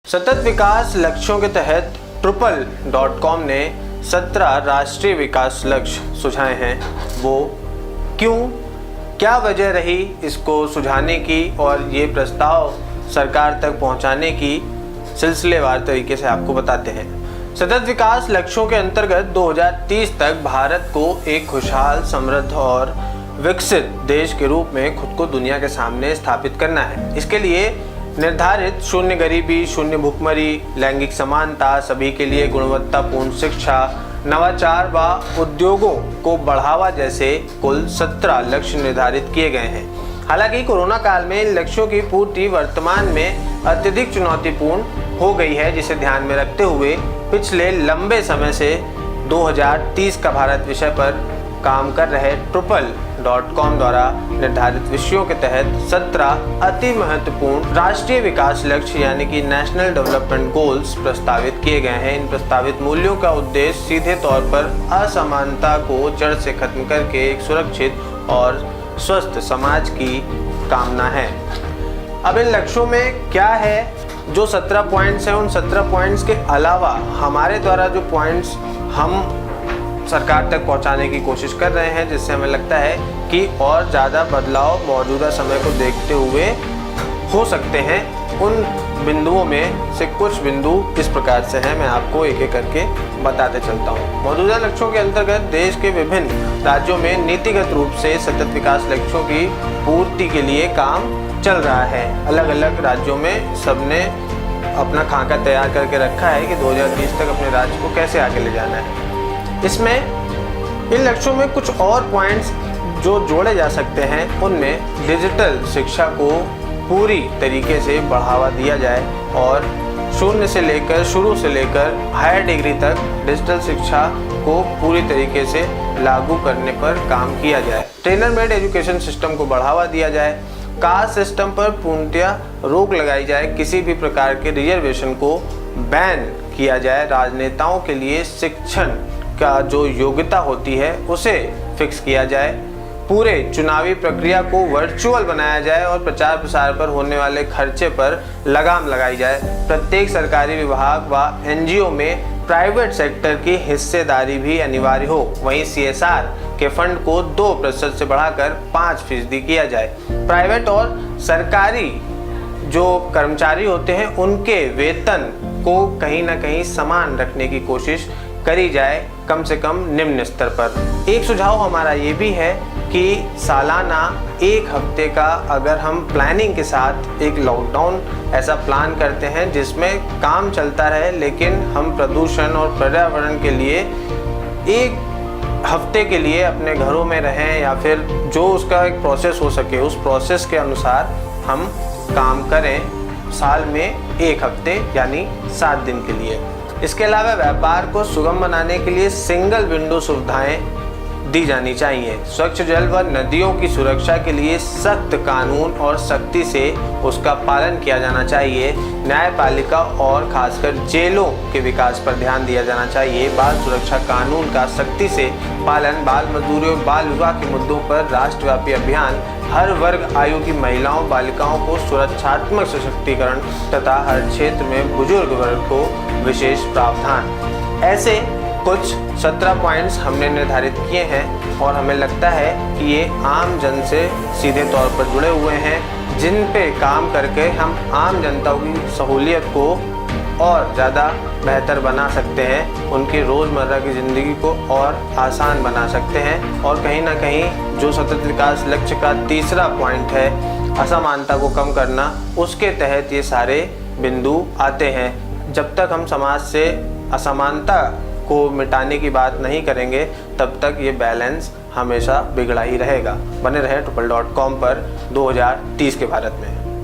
सतत विकास लक्ष्यों के तहत ट्रिपल.com ने 17 राष्ट्रीय विकास लक्ष्य सुझाए हैं। वो क्यों, क्या वजह रही इसको सुझाने की और ये प्रस्ताव सरकार तक पहुंचाने की, सिलसिलेवार तरीके से आपको बताते हैं। सतत विकास लक्ष्यों के अंतर्गत 2030 तक भारत को एक खुशहाल, समृद्ध और विकसित देश के रूप में खुद को दुनिया के सामने स्थापित करना है। इसके लिए निर्धारित शून्य गरीबी, शून्य भुखमरी, लैंगिक समानता, सभी के लिए गुणवत्तापूर्ण शिक्षा, नवाचार व उद्योगों को बढ़ावा जैसे कुल 17 लक्ष्य निर्धारित किए गए हैं। हालांकि कोरोना काल में इन लक्ष्यों की पूर्ति वर्तमान में अत्यधिक चुनौतीपूर्ण हो गई है, जिसे ध्यान में रखते हुए पिछले लंबे समय से 2030 का भारत विषय पर काम कर रहे ट्रिपल.com द्वारा निर्धारित विषयों के तहत 17 अति महत्वपूर्ण राष्ट्रीय विकास लक्ष्य यानी कि नेशनल डेवलपमेंट गोल्स प्रस्तावित किए गए हैं। इन प्रस्तावित मूल्यों का उद्देश्य सीधे तौर पर असमानता को जड़ से खत्म करके एक सुरक्षित और स्वस्थ समाज की कामना है। अब इन लक्ष्यों में क्या है, जो 17 पॉइंट्स हैं, उन 17 पॉइंट्स के अलावा हमारे द्वारा जो पॉइंट्स हम सरकार तक पहुंचाने की कोशिश कर रहे हैं, जिससे हमें लगता है कि और ज़्यादा बदलाव मौजूदा समय को देखते हुए हो सकते हैं। उन बिंदुओं में से कुछ बिंदु इस प्रकार से हैं, मैं आपको एक एक करके बताते चलता हूँ। मौजूदा लक्ष्यों के अंतर्गत देश के विभिन्न राज्यों में नीतिगत रूप से सतत विकास लक्ष्यों की पूर्ति के लिए काम चल रहा है। अलग अलग राज्यों में सबने अपना खाका तैयार करके रखा है कि 2030 तक अपने राज्य को कैसे आगे ले जाना है। इसमें इन लक्ष्यों में कुछ और पॉइंट्स जो जोड़े जा सकते हैं, उनमें डिजिटल शिक्षा को पूरी तरीके से बढ़ावा दिया जाए और शुरू से लेकर हायर डिग्री तक डिजिटल शिक्षा को पूरी तरीके से लागू करने पर काम किया जाए। ट्रेनर मेड एजुकेशन सिस्टम को बढ़ावा दिया जाए। कास्ट सिस्टम पर पूर्णतया रोक लगाई जाए। किसी भी प्रकार के रिजर्वेशन को बैन किया जाए। राजनेताओं के लिए शिक्षण का जो योग्यता होती है उसे फिक्स किया जाए। पूरे चुनावी प्रक्रिया को वर्चुअल बनाया जाए और प्रचार प्रसार पर होने वाले खर्चे पर लगाम लगाई जाए। प्रत्येक सरकारी विभाग व एनजीओ में प्राइवेट सेक्टर की हिस्सेदारी भी अनिवार्य हो। वहीं CSR के फंड को 2% से बढ़ाकर 5% किया जाए। प्राइवेट और सरकारी जो कर्मचारी होते हैं उनके वेतन को कहीं ना कहीं समान रखने की कोशिश करी जाए, कम से कम निम्न स्तर पर। एक सुझाव हमारा ये भी है कि सालाना 1 हफ्ते का अगर हम प्लानिंग के साथ एक लॉकडाउन ऐसा प्लान करते हैं जिसमें काम चलता रहे, लेकिन हम प्रदूषण और पर्यावरण के लिए 1 हफ्ते के लिए अपने घरों में रहें या फिर जो उसका एक प्रोसेस हो सके उस प्रोसेस के अनुसार हम काम करें, साल में 1 हफ्ते यानी 7 दिन के लिए। इसके अलावा व्यापार को सुगम बनाने के लिए सिंगल विंडो सुविधाएं दी जानी चाहिए। स्वच्छ जल व नदियों की सुरक्षा के लिए सख्त कानून और सख्ती से उसका पालन किया जाना चाहिए। न्यायपालिका और खासकर जेलों के विकास पर ध्यान दिया जाना चाहिए। बाल सुरक्षा कानून का सख्ती से पालन, बाल मजदूरी और बाल विवाह के मुद्दों पर राष्ट्रव्यापी अभियान, हर वर्ग आयु की महिलाओं बालिकाओं को सुरक्षात्मक सशक्तिकरण तथा हर क्षेत्र में बुजुर्ग वर्ग को विशेष प्रावधान। ऐसे कुछ 17 पॉइंट्स हमने निर्धारित किए हैं और हमें लगता है कि ये आम जन से सीधे तौर पर जुड़े हुए हैं, जिन पे काम करके हम आम जनता की सहूलियत को और ज़्यादा बेहतर बना सकते हैं, उनकी रोज़मर्रा की ज़िंदगी को और आसान बना सकते हैं। और कहीं ना कहीं जो सतत विकास लक्ष्य का तीसरा पॉइंट है, असमानता को कम करना, उसके तहत ये सारे बिंदु आते हैं। जब तक हम समाज से असमानता को मिटाने की बात नहीं करेंगे, तब तक ये बैलेंस हमेशा बिगड़ा ही रहेगा। बने रहे ट्रिपल.com पर 2030 के भारत में।